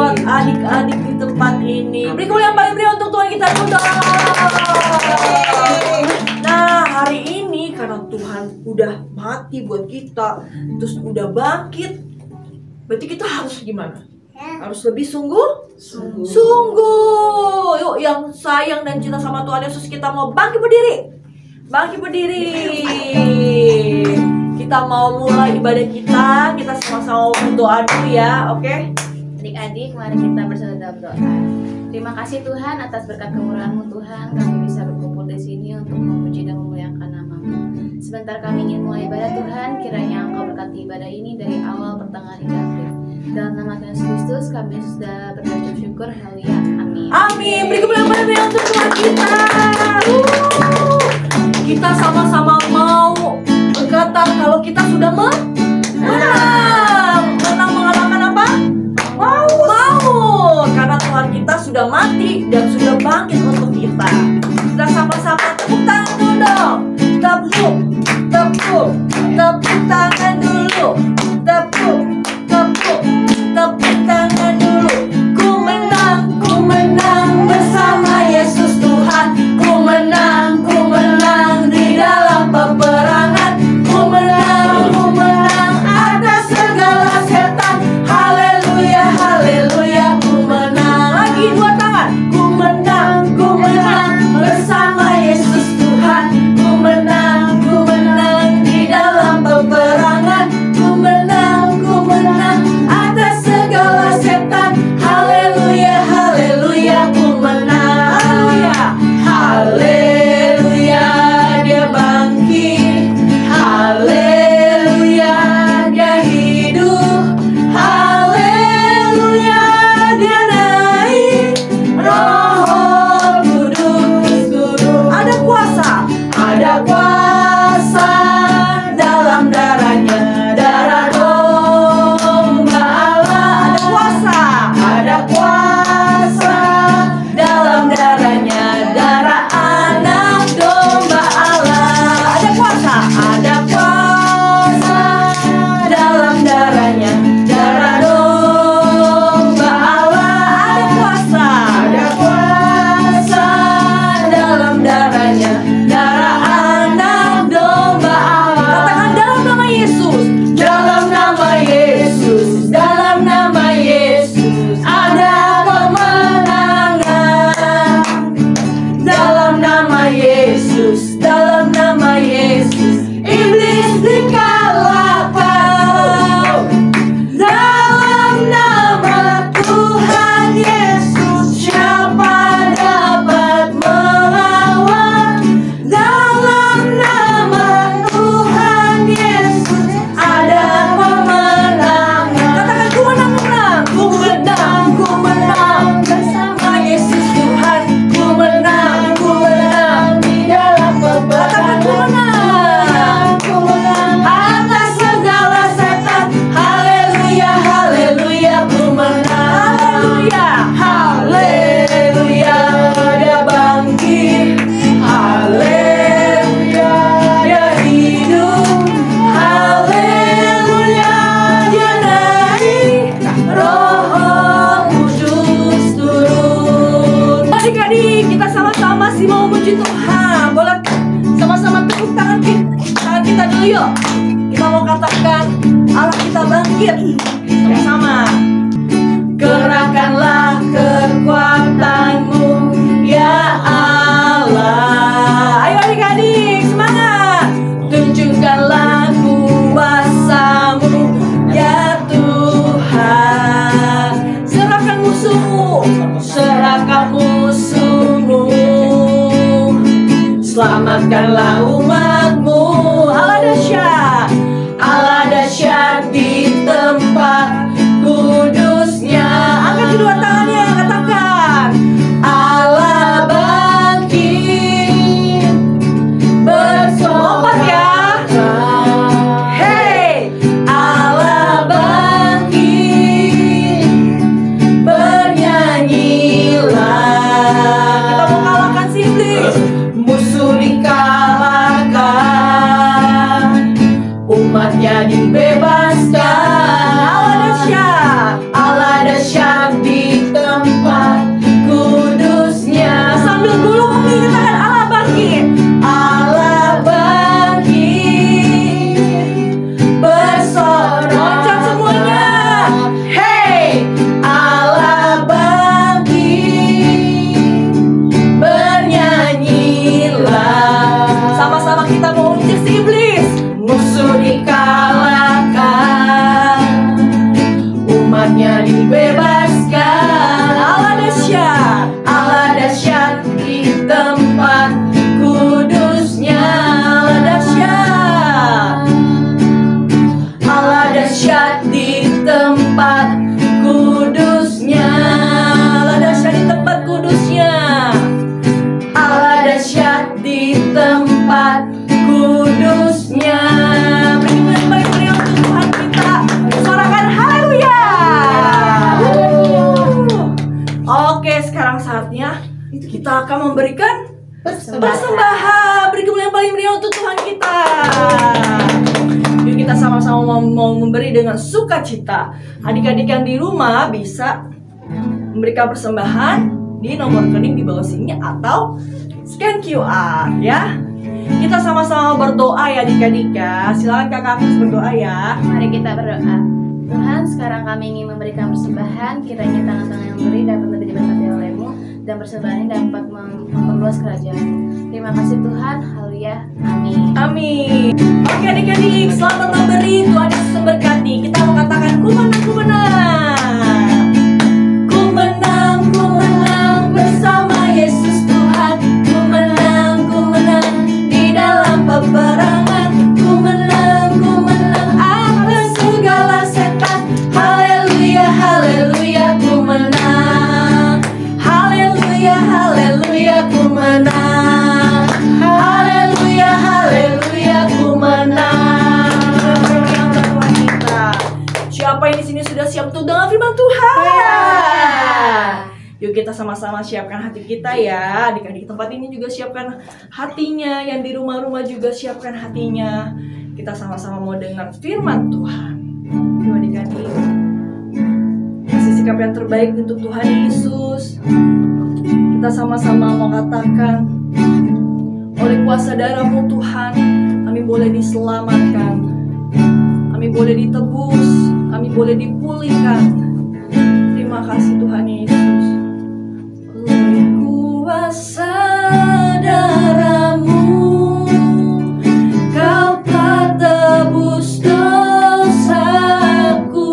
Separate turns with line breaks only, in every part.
buat adik-adik di tempat ini. Beri yang paling meriah untuk Tuhan kita dulu. Nah, hari ini karena Tuhan udah mati buat kita, terus udah bangkit, berarti kita harus gimana? Harus lebih sungguh. Yuk, yang sayang dan cinta sama Tuhan Yesus, kita mau bangkit berdiri. Kita mau mulai ibadah kita. Kita sama-sama berdoa dulu ya, oke?
Adik-adik, mari kita bersatu dalam doa. Terima kasih Tuhan atas berkat kemurahan-Mu Tuhan, kami bisa berkumpul di sini untuk memuji dan memuliakan nama-Mu. Sebentar kami ingin mulai ibadah Tuhan, kiranya Engkau berkati ibadah ini dari awal, pertengahan hingga akhir. Dalam nama Tuhan Yesus Kristus, kami sudah berucap syukur. Haleluya. Amin.
Amin. Beri kemuliaan untuk Tuhan kita. Kita sama-sama mau berkata kalau kita sudah menang mengalahkan apa? Maut. Karena Tuhan kita sudah mati dan sudah bangkit untuk kita. Kita sama-sama tepuk tangan dulu dong. Tepuk tangan dulu. Tepuk tangan dulu. Ku menang bersama Yesus Tuhan. Ku menang di dalam peperangan. Ku menang atas segala setan. Haleluya, ku menang. Lagi dua tangan. Ku menang bersama Yesus Tuhan. Ku menang di dalam peperangan. Ku menang atas segala setan. Haleluya, ku menang. Haleluya, dia bangkit. Haleluya, dia hidup. Haleluya, dia naik. Roh Kudus turun. Ada kuasa dalam darahnya, darah domba Allah. Ada kuasa dalam darahnya, darah anak domba Allah. Ada kuasa dalam darahnya, darah domba Allah. Ada kuasa dalam darahnya, darah anak domba Allah. Katakan dalam nama Yesus. Dalam nama Yesus ada kemenangan. Dalam nama Yesus iblis dikalahkan. Dalam nama Tuhan Yesus siapa dapat melawan? Dalam nama Tuhan Yesus ada kemenangan. Katakan ku menang bersama Yesus Tuhan. Ku menang di dalam peperangan. Ku menang atas segala setan. Haleluya, ku menang. Haleluya, dia bangkit. Haleluya, dia hidup. Haleluya, dia naik. Roh Kudus turun. Adik-adik, kita sama-sama sih mau memuji Tuhan. Boleh sama-sama tepuk tangan kita dulu yuk. Kita mau katakan Allah kita bangkit. Sama-sama. Kerahkanlah kekuatanmu ya Allah. Ayo adik-adik, semangat. Tunjukkanlah kuasa-Mu ya Tuhan. Serahkan musuhmu. Selamatkanlah umat-Mu. Allah dahsyat di tempat ku kita akan memberikan persembahan, berikan yang paling meriah untuk Tuhan kita. Yuk kita sama-sama mau memberi dengan sukacita. Adik-adik yang di rumah bisa memberikan persembahan di nomor rekening di bawah sini atau scan QR ya. Kita sama-sama berdoa ya adik-adik ya. Silakan kakak berdoa ya.
Mari kita berdoa. Tuhan, sekarang kami ingin memberikan persembahan. Kiranya tangan-tangan yang beri dapat lebih diberkati oleh-Mu dan persembahan ini dapat memperluas kerajaan. Terima kasih Tuhan. Haleluya. Amin.
Amin. Oke adik-adik, selamat memberi. Tuhan Yesus memberkati. Kita mau katakan ku menang, ku menang. Ku menang, ku menang bersama Yesus Tuhan. Ku menang di dalam peperangan. Ku menang atas segala setan. Haleluya, haleluya, ku menang. Haleluya, haleluya, ku menang. Haleluya, haleluya, ku menang. Tuhan kita. Siapa yang di sini sudah siap untuk dengar firman Tuhan? Yuk kita sama-sama siapkan hati kita ya. Adik-adik tempat ini juga siapkan hatinya. Yang di rumah-rumah juga siapkan hatinya. Kita sama-sama mau dengar firman Tuhan. Yuk adik-adik, kasih sikap yang terbaik untuk Tuhan Yesus. Kita sama-sama mau katakan, oleh kuasa darah-Mu Tuhan, kami boleh diselamatkan, kami boleh ditebus, kami boleh dipulihkan. Terima kasih Tuhan Yesus. Oleh kuasa darah-Mu, Kau telah tebus dosaku.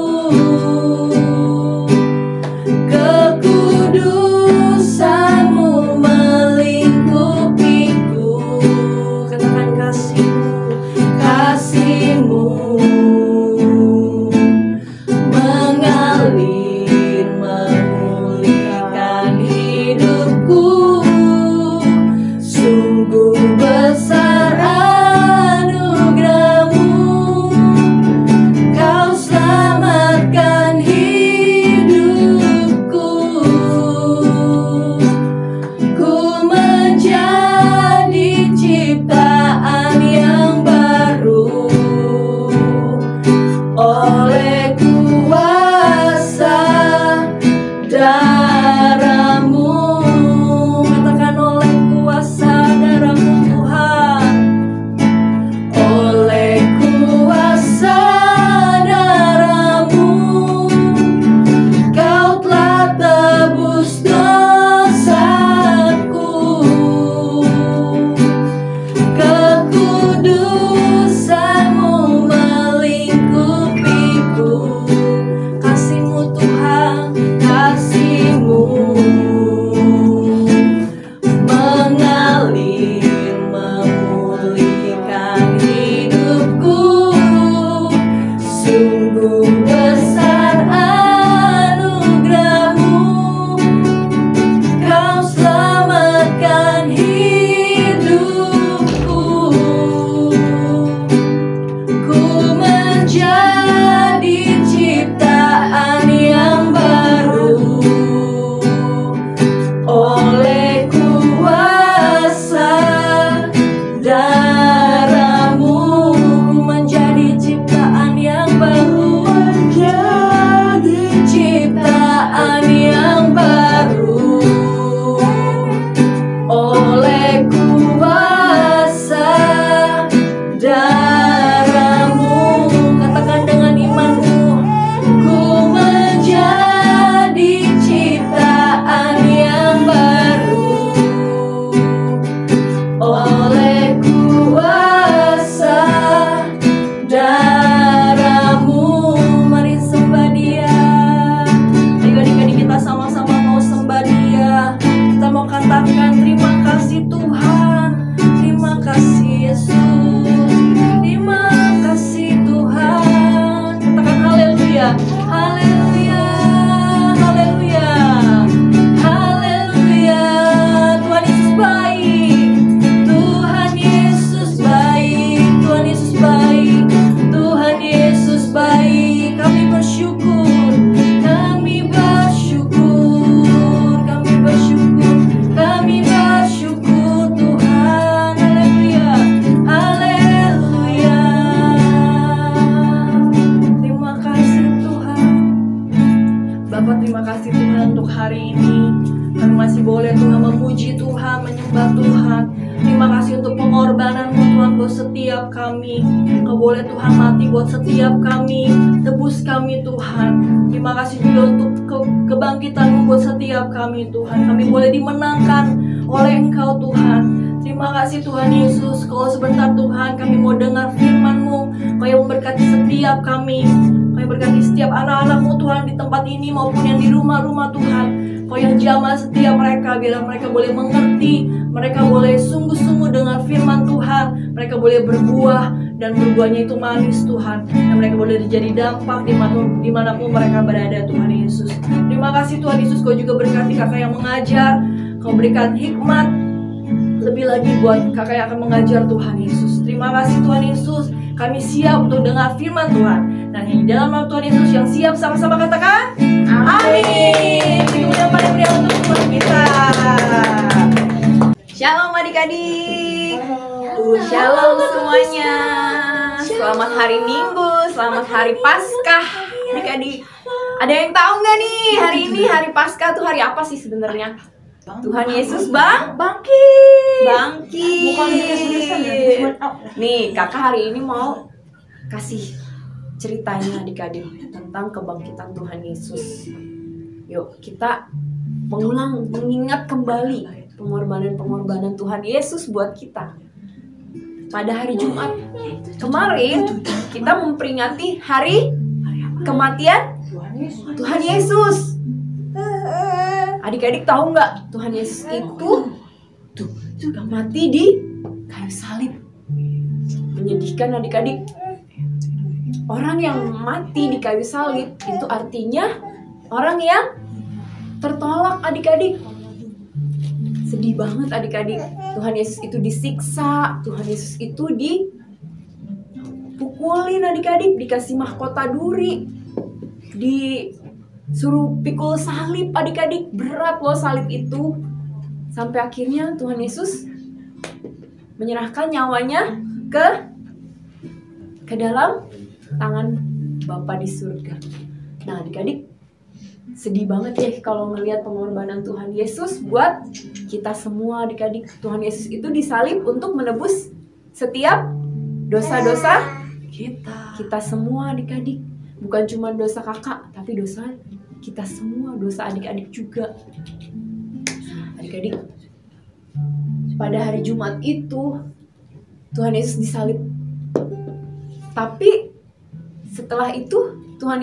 Kekudusan-Mu melingkupiku. Katakan kasih-Mu, kasih-Mu mengalir memulihkan hidupku. terima kasih Tuhan untuk hari ini. Kami masih boleh Tuhan memuji Tuhan, menyembah Tuhan. Terima kasih untuk pengorbanan-Mu Tuhan buat setiap kami. Kau boleh Tuhan mati buat setiap kami, tebus kami Tuhan. Terima kasih juga untuk kebangkitan-Mu buat setiap kami Tuhan. Kami boleh dimenangkan oleh Engkau Tuhan. Terima kasih Tuhan Yesus. Kalau sebentar Tuhan kami mau dengar firman-Mu, Kau yang memberkati setiap kami. Kau yang berkati setiap anak-anak-Mu Tuhan di tempat ini maupun yang di rumah-rumah Tuhan. Kau yang jamah setiap mereka, biar mereka boleh mengerti, mereka boleh sungguh-sungguh dengar firman Tuhan, mereka boleh berbuah dan berbuahnya itu manis Tuhan, dan mereka boleh jadi dampak dimanapun mereka berada Tuhan Yesus. Terima kasih Tuhan Yesus, Kau juga berkati kakak yang mengajar, Kau berikan hikmat lebih lagi buat kakak yang akan mengajar Tuhan Yesus. Terima kasih Tuhan Yesus, kami siap untuk dengar firman Tuhan. Dan di dalam nama Tuhan Yesus yang siap sama-sama katakan amin. Itu yang paling meriah untuk Tuhan kita. Shalom adik-adik. Shalom semuanya. Selamat hari Minggu, selamat hari Paskah adik-adik. Ada yang tahu nggak nih hari ini hari Paskah tuh hari apa sih sebenarnya? Tuhan Yesus bangkit. Nih kakak hari ini mau kasih ceritanya adik-adik tentang kebangkitan Tuhan Yesus. Yuk kita mengingat kembali pengorbanan Tuhan Yesus buat kita. Pada hari Jumat kemarin kita memperingati hari kematian Tuhan Yesus. Adik-adik tahu nggak Tuhan Yesus itu mati di kayu salib. Menyedihkan adik-adik. Orang yang mati di kayu salib itu artinya orang yang tertolak adik-adik. Sedih banget adik-adik. Tuhan Yesus itu disiksa, Tuhan Yesus itu dipukulin adik-adik, dikasih mahkota duri, disuruh pikul salib adik-adik. Berat loh salib itu. Sampai akhirnya Tuhan Yesus menyerahkan nyawanya ke dalam tangan Bapa di surga. Nah adik-adik, sedih banget ya kalau melihat pengorbanan Tuhan Yesus buat kita semua adik-adik. Tuhan Yesus itu disalib untuk menebus setiap dosa-dosa kita semua adik-adik. Bukan cuma dosa kakak, tapi dosa kita semua, dosa adik-adik juga. Adik-adik, pada hari Jumat itu Tuhan Yesus disalib. Tapi setelah Tuhan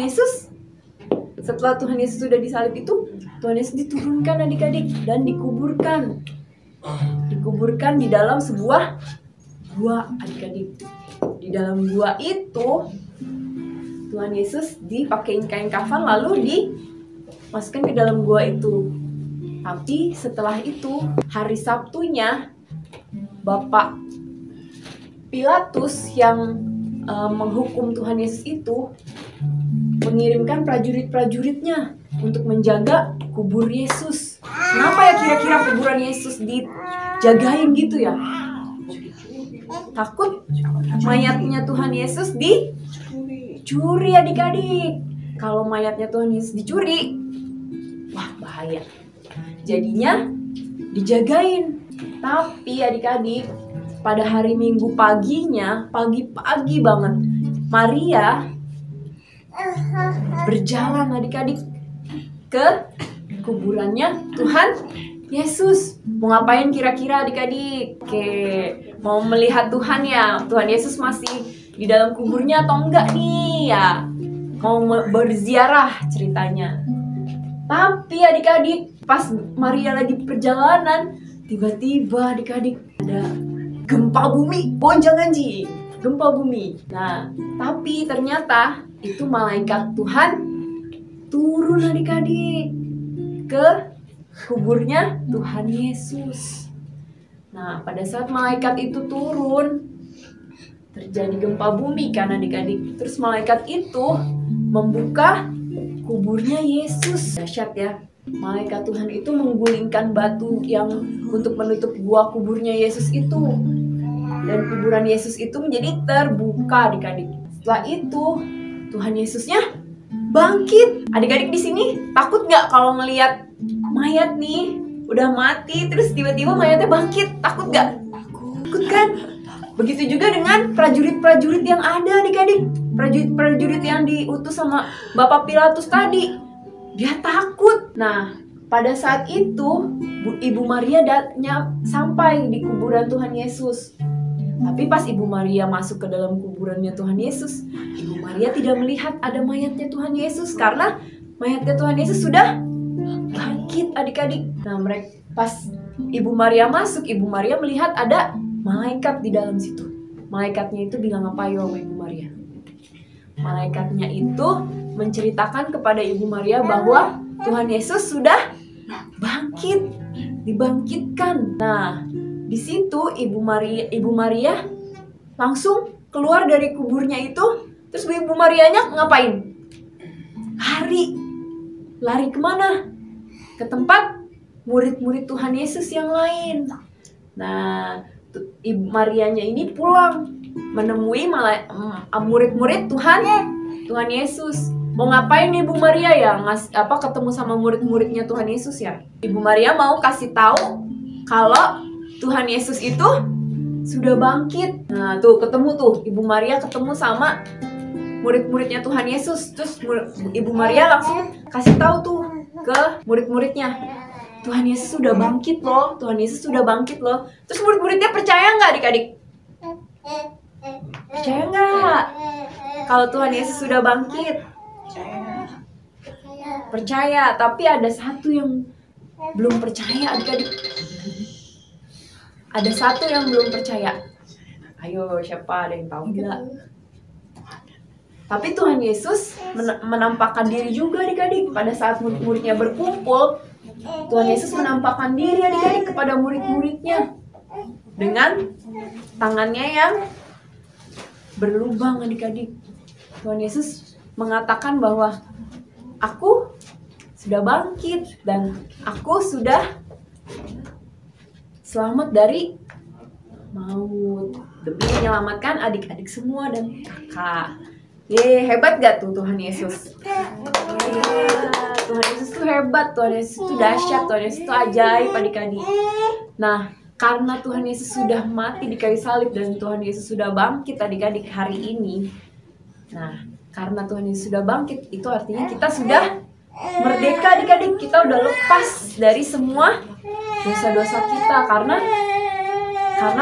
Yesus sudah disalib itu, Tuhan Yesus diturunkan adik-adik dan dikuburkan di dalam sebuah gua adik-adik. Di dalam gua itu Tuhan Yesus dipakein kain kafan lalu dimasukkan ke dalam gua itu. Tapi setelah itu hari Sabtunya Bapak Pilatus yang menghukum Tuhan Yesus itu mengirimkan prajurit-prajuritnya untuk menjaga kubur Yesus. Kenapa ya kira-kira kuburan Yesus dijagain gitu ya? Takut mayatnya Tuhan Yesus dicuri adik-adik. Kalau mayatnya Tuhan Yesus dicuri, wah bahaya. Jadinya dijagain. Tapi adik-adik, pada hari Minggu paginya, pagi-pagi banget, Maria berjalan adik-adik ke kuburannya Tuhan Yesus. Mau ngapain kira-kira adik-adik? Oke, mau melihat Tuhan ya. Tuhan Yesus masih di dalam kuburnya atau enggak nih ya? Mau berziarah ceritanya. Tapi adik-adik, pas Maria lagi perjalanan, tiba-tiba adik-adik ada gempa bumi, gonjang-ganjing, gempa bumi. Nah, tapi ternyata itu malaikat Tuhan turun adik-adik ke kuburnya Tuhan Yesus. Nah, pada saat malaikat itu turun, terjadi gempa bumi kan adik-adik. Terus malaikat itu membuka kuburnya Yesus. Dahsyat ya. Malaikat Tuhan itu menggulingkan batu yang untuk menutup gua kuburnya Yesus itu. Dan kuburan Yesus itu menjadi terbuka adik-adik. Setelah itu Tuhan Yesusnya bangkit. Adik-adik di sini takut nggak kalau ngelihat mayat nih udah mati terus tiba-tiba mayatnya bangkit? Takut nggak? Takut kan? Begitu juga dengan prajurit-prajurit yang ada, adik-adik. Prajurit-prajurit yang diutus sama Bapak Pilatus tadi. Dia takut. Nah, pada saat itu Ibu Maria sampai di kuburan Tuhan Yesus. Tapi pas Ibu Maria masuk ke dalam kuburannya Tuhan Yesus, Ibu Maria tidak melihat ada mayatnya Tuhan Yesus karena mayatnya Tuhan Yesus sudah bangkit, adik-adik. Nah, pas Ibu Maria masuk, Ibu Maria melihat ada malaikat di dalam situ. Malaikatnya itu bilang apa ya sama Ibu Maria? Malaikatnya itu menceritakan kepada Ibu Maria bahwa Tuhan Yesus sudah bangkit, dibangkitkan. Nah, di situ Ibu Maria langsung keluar dari kuburnya itu. Terus Ibu Marianya ngapain? Lari kemana? Ke tempat murid-murid Tuhan Yesus yang lain. Nah, Ibu Marianya ini pulang menemui murid-murid Tuhan Yesus. Mau ngapain Ibu Maria ya? Ketemu sama murid-muridnya Tuhan Yesus ya? Ibu Maria mau kasih tahu kalau Tuhan Yesus itu sudah bangkit. Nah, tuh ketemu tuh Ibu Maria ketemu sama murid-muridnya Tuhan Yesus. Terus Ibu Maria langsung kasih tahu tuh ke murid-muridnya, Tuhan Yesus sudah bangkit loh, Tuhan Yesus sudah bangkit loh. Terus murid-muridnya percaya nggak, adik-adik? Percaya nggak kalau Tuhan Yesus sudah bangkit? Percaya, tapi ada satu yang belum percaya, adik-adik. Ada satu yang belum percaya. Ayo, siapa ada yang tahu nggak? Tapi Tuhan Yesus menampakkan diri juga, adik-adik. Pada saat murid-muridnya berkumpul, Tuhan Yesus menampakkan diri, adik-adik, kepada murid-muridnya dengan tangannya yang berlubang, adik-adik. Tuhan Yesus mengatakan bahwa aku sudah bangkit dan aku sudah selamat dari maut demi menyelamatkan adik-adik semua dan kakak. Hebat gak tuh Tuhan Yesus? Tuhan Yesus tuh hebat, Tuhan Yesus tuh dahsyat, Tuhan Yesus tuh ajaib, adik-adik. Nah, karena Tuhan Yesus sudah mati di kayu salib dan Tuhan Yesus sudah bangkit, adik-adik, hari ini. Nah, karena Tuhan Yesus sudah bangkit, itu artinya kita sudah merdeka, adik-adik. Kita udah lepas dari semua dosa-dosa kita karena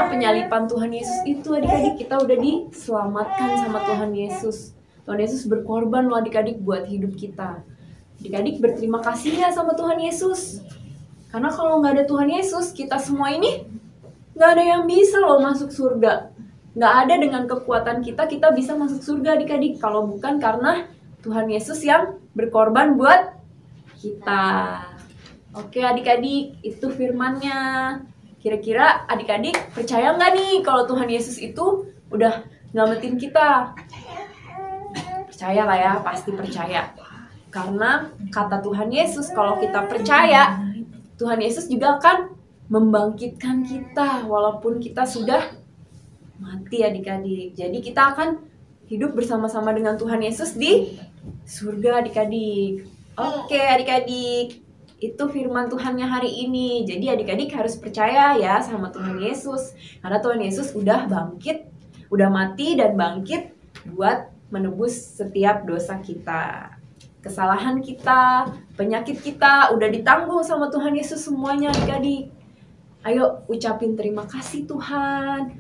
penyalipan Tuhan Yesus itu, adik-adik, kita udah diselamatkan sama Tuhan Yesus. Tuhan Yesus berkorban loh, adik-adik, buat hidup kita. Adik-adik berterima kasih ya sama Tuhan Yesus. Karena kalau nggak ada Tuhan Yesus, kita semua ini nggak ada yang bisa loh masuk surga. Nggak ada dengan kekuatan kita bisa masuk surga, adik-adik. Kalau bukan karena Tuhan Yesus yang berkorban buat kita. Oke, adik-adik, itu firman-Nya. Kira-kira adik-adik percaya nggak nih kalau Tuhan Yesus itu udah nyelamatin kita? Percaya lah ya, pasti percaya. Karena kata Tuhan Yesus, kalau kita percaya, Tuhan Yesus juga akan membangkitkan kita walaupun kita sudah mati, adik-adik. Jadi kita akan hidup bersama-sama dengan Tuhan Yesus di surga, adik-adik. Oke, adik-adik. Itu firman Tuhannya hari ini. Jadi adik-adik harus percaya ya sama Tuhan Yesus. Karena Tuhan Yesus udah bangkit, udah mati dan bangkit buat menebus setiap dosa kita. Kesalahan kita, penyakit kita udah ditanggung sama Tuhan Yesus semuanya, adik-adik. Ayo ucapin terima kasih Tuhan.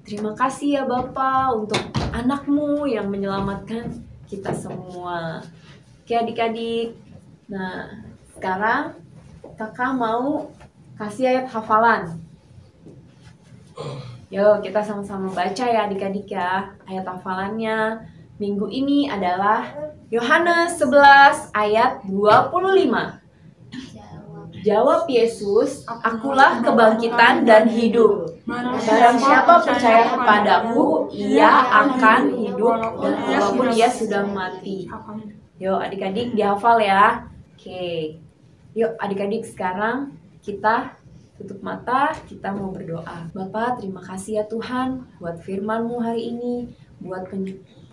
Terima kasih ya Bapa untuk anakmu yang menyelamatkan kita semua. Oke adik-adik. Nah, sekarang kakak mau kasih ayat hafalan. Yuk kita sama-sama baca ya adik-adik ya. Ayat hafalannya minggu ini adalah Yohanes 11 ayat 25. Jawab Yesus, akulah kebangkitan dan hidup. Barang siapa percaya kepadaku, ia akan hidup dan walaupun ia sudah mati. Yuk adik-adik dihafal ya. Oke. Yuk adik-adik sekarang kita tutup mata, kita mau berdoa. Bapa, terima kasih ya Tuhan buat firman-Mu hari ini, buat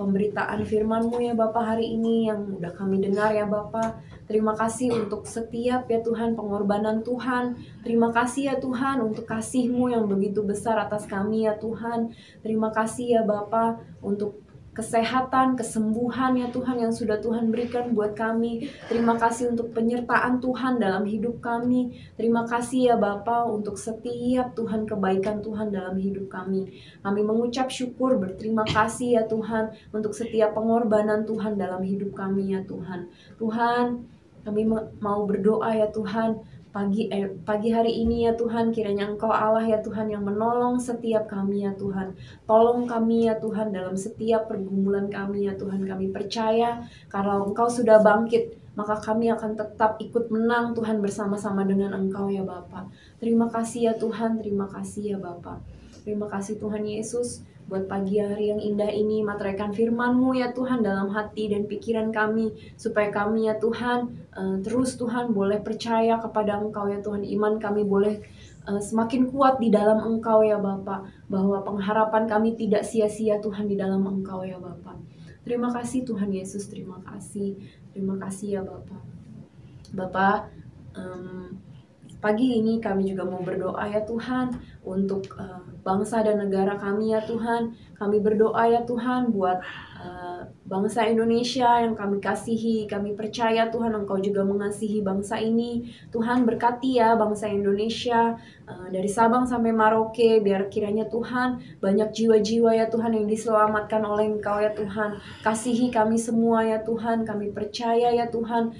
pemberitaan firman-Mu ya Bapa hari ini yang udah kami dengar ya Bapa. Terima kasih untuk setiap ya Tuhan pengorbanan Tuhan. Terima kasih ya Tuhan untuk kasih-Mu yang begitu besar atas kami ya Tuhan. Terima kasih ya Bapa untuk kesehatan, kesembuhan ya Tuhan yang sudah Tuhan berikan buat kami. Terima kasih untuk penyertaan Tuhan dalam hidup kami. Terima kasih ya Bapa untuk setiap Tuhan kebaikan Tuhan dalam hidup kami. Kami mengucap syukur, berterima kasih ya Tuhan untuk setiap pengorbanan Tuhan dalam hidup kami ya Tuhan. Tuhan, kami mau berdoa ya Tuhan. Pagi hari ini ya Tuhan, kiranya Engkau Allah ya Tuhan yang menolong setiap kami ya Tuhan. Tolong kami ya Tuhan dalam setiap pergumulan kami ya Tuhan. Kami percaya kalau Engkau sudah bangkit, maka kami akan tetap ikut menang Tuhan bersama-sama dengan Engkau ya Bapa. Terima kasih ya Tuhan, terima kasih ya Bapa. Terima kasih Tuhan Yesus buat pagi hari yang indah ini. Materaikan firman-Mu ya Tuhan dalam hati dan pikiran kami, supaya kami ya Tuhan terus Tuhan boleh percaya kepada Engkau ya Tuhan. Iman kami boleh semakin kuat di dalam Engkau ya Bapa, bahwa pengharapan kami tidak sia-sia Tuhan di dalam Engkau ya Bapa. Terima kasih Tuhan Yesus, terima kasih ya Bapa. Bapa, pagi ini kami juga mau berdoa ya Tuhan untuk bangsa dan negara kami ya Tuhan. Kami berdoa ya Tuhan buat bangsa Indonesia yang kami kasihi. Kami percaya Tuhan Engkau juga mengasihi bangsa ini. Tuhan berkati ya bangsa Indonesia dari Sabang sampai Merauke. Biar kiranya Tuhan banyak jiwa-jiwa ya Tuhan yang diselamatkan oleh Engkau ya Tuhan. Kasihi kami semua ya Tuhan. Kami percaya ya Tuhan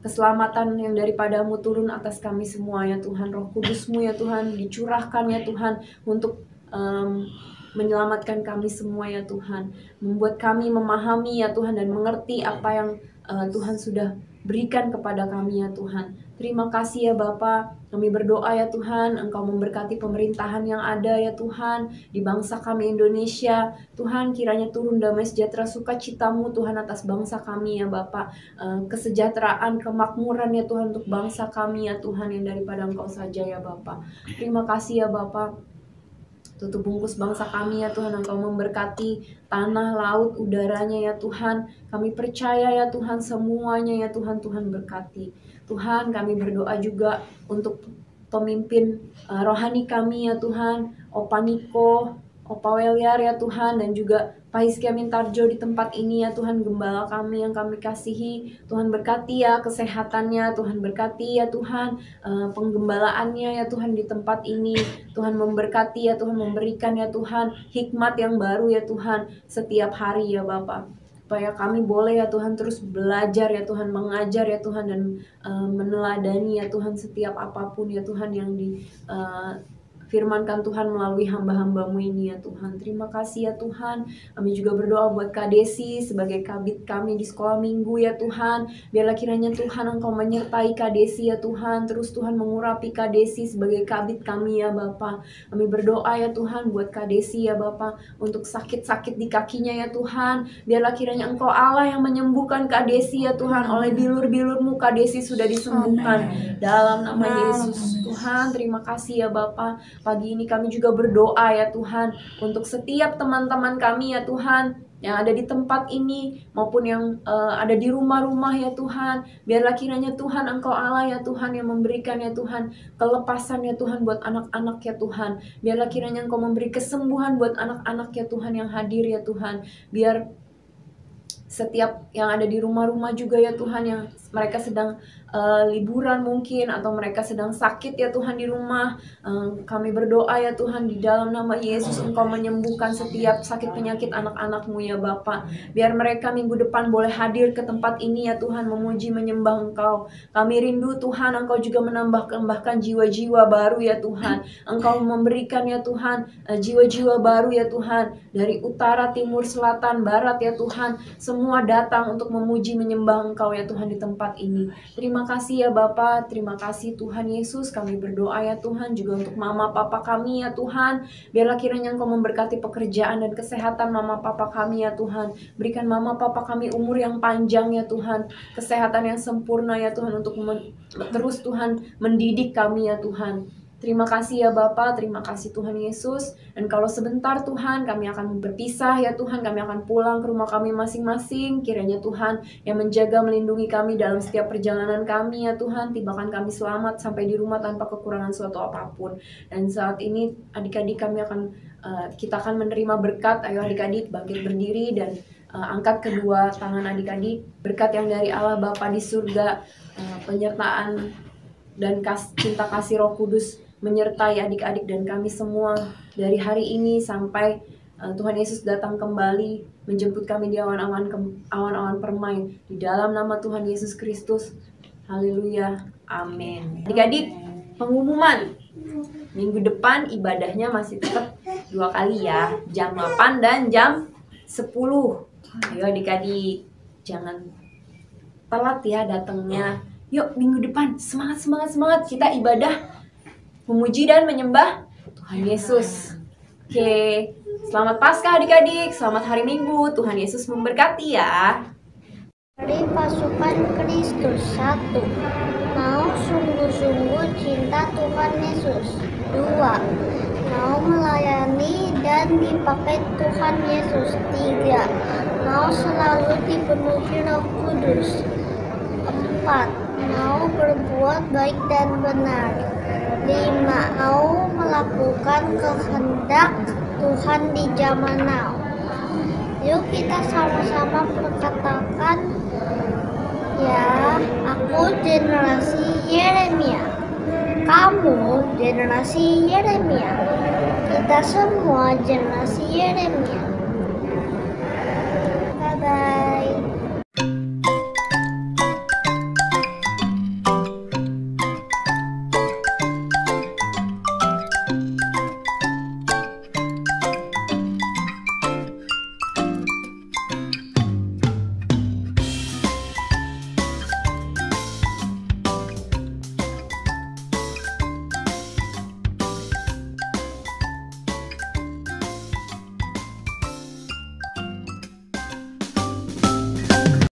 keselamatan yang daripada-Mu turun atas kami semua ya Tuhan. Roh Kudus-Mu ya Tuhan dicurahkan ya Tuhan untuk menyelamatkan kami semua ya Tuhan. Membuat kami memahami ya Tuhan dan mengerti apa yang Tuhan sudah berikan kepada kami ya Tuhan. Terima kasih ya Bapa. Kami berdoa ya Tuhan, Engkau memberkati pemerintahan yang ada ya Tuhan di bangsa kami Indonesia. Tuhan, kiranya turun damai sejahtera sukacita-Mu Tuhan atas bangsa kami ya Bapa. Kesejahteraan, kemakmuran ya Tuhan untuk bangsa kami ya Tuhan yang daripada Engkau saja ya Bapa. Terima kasih ya Bapa. Tutup bungkus bangsa kami ya Tuhan. Engkau memberkati tanah, laut, udaranya ya Tuhan. Kami percaya ya Tuhan semuanya ya Tuhan. Tuhan berkati. Tuhan, kami berdoa juga untuk pemimpin rohani kami ya Tuhan. Opa Niko, Opa Weliar ya Tuhan, dan juga Pak Hizkia Mintarjo di tempat ini ya Tuhan, gembala kami yang kami kasihi. Tuhan berkati ya kesehatannya, Tuhan berkati ya Tuhan penggembalaannya ya Tuhan di tempat ini. Tuhan memberkati ya Tuhan, memberikan ya Tuhan hikmat yang baru ya Tuhan setiap hari ya Bapak. Supaya kami boleh ya Tuhan terus belajar ya Tuhan, mengajar ya Tuhan, dan meneladani ya Tuhan setiap apapun ya Tuhan yang firmankan Tuhan melalui hamba-hamba-Mu ini ya Tuhan. Terima kasih ya Tuhan. Kami juga berdoa buat Kak Desi sebagai kabit kami di sekolah minggu ya Tuhan. Biarlah kiranya Tuhan Engkau menyertai Kak Desi ya Tuhan. Terus Tuhan mengurapi Kak Desi sebagai kabit kami ya Bapa. Kami berdoa ya Tuhan buat Kak Desi ya Bapa, untuk sakit-sakit di kakinya ya Tuhan. Biarlah kiranya Engkau Allah yang menyembuhkan Kak Desi ya Tuhan. Oleh bilur-bilur-Mu Kak Desi sudah disembuhkan. Dalam nama Yesus. Tuhan, terima kasih ya Bapa. Pagi ini kami juga berdoa ya Tuhan untuk setiap teman-teman kami ya Tuhan yang ada di tempat ini maupun yang ada di rumah-rumah ya Tuhan. Biarlah kiranya Tuhan Engkau Allah ya Tuhan yang memberikan ya Tuhan kelepasan ya Tuhan buat anak-anak ya Tuhan. Biarlah kiranya Engkau memberi kesembuhan buat anak-anak ya Tuhan yang hadir ya Tuhan. Biar setiap yang ada di rumah-rumah juga ya Tuhan, yang mereka sedang liburan mungkin, atau mereka sedang sakit ya Tuhan di rumah, kami berdoa ya Tuhan di dalam nama Yesus Engkau menyembuhkan setiap sakit penyakit anak-anak-Mu ya Bapa. Biar mereka minggu depan boleh hadir ke tempat ini ya Tuhan, memuji menyembah Engkau. Kami rindu Tuhan Engkau juga menambahkan jiwa-jiwa baru ya Tuhan. Engkau memberikan ya Tuhan jiwa-jiwa baru ya Tuhan, dari utara, timur, selatan, barat ya Tuhan. Semua datang untuk memuji menyembah Engkau ya Tuhan di tempat ini. Terima kasih ya Bapa, terima kasih Tuhan Yesus. Kami berdoa ya Tuhan juga untuk mama papa kami ya Tuhan. Biarlah kiranya Engkau memberkati pekerjaan dan kesehatan mama papa kami ya Tuhan. Berikan mama papa kami umur yang panjang ya Tuhan, kesehatan yang sempurna ya Tuhan, untuk terus Tuhan mendidik kami ya Tuhan. Terima kasih ya Bapa, terima kasih Tuhan Yesus. Dan kalau sebentar Tuhan kami akan berpisah ya Tuhan, kami akan pulang ke rumah kami masing-masing. Kiranya Tuhan yang menjaga, melindungi kami dalam setiap perjalanan kami ya Tuhan. Tibakan kami selamat sampai di rumah tanpa kekurangan suatu apapun. Dan saat ini adik-adik kami kita akan menerima berkat. Ayo adik-adik bangkit berdiri dan angkat kedua tangan adik-adik. Berkat yang dari Allah Bapa di surga, penyertaan dan cinta kasih Roh Kudus menyertai adik-adik dan kami semua dari hari ini sampai Tuhan Yesus datang kembali menjemput kami di awan-awan permai, di dalam nama Tuhan Yesus Kristus. Haleluya, amin. Adik-adik, pengumuman minggu depan ibadahnya masih tetap 2 kali ya, jam 8 dan jam 10. Ayo adik-adik, jangan telat ya datangnya. Yuk minggu depan semangat kita ibadah memuji dan menyembah Tuhan Yesus. Oke, selamat Paskah adik-adik, selamat hari Minggu, Tuhan Yesus memberkati ya.
Dari pasukan Kristus 1. Mau sungguh-sungguh cinta Tuhan Yesus. 2. Mau melayani dan dipakai Tuhan Yesus. 3. Mau selalu dipenuhi Roh Kudus. 4. Mau berbuat baik dan benar. 5. Mau melakukan kehendak Tuhan di zaman now. Yuk kita sama-sama berkatakan, ya, aku generasi Yeremia. Kamu generasi Yeremia. Kita semua generasi Yeremia.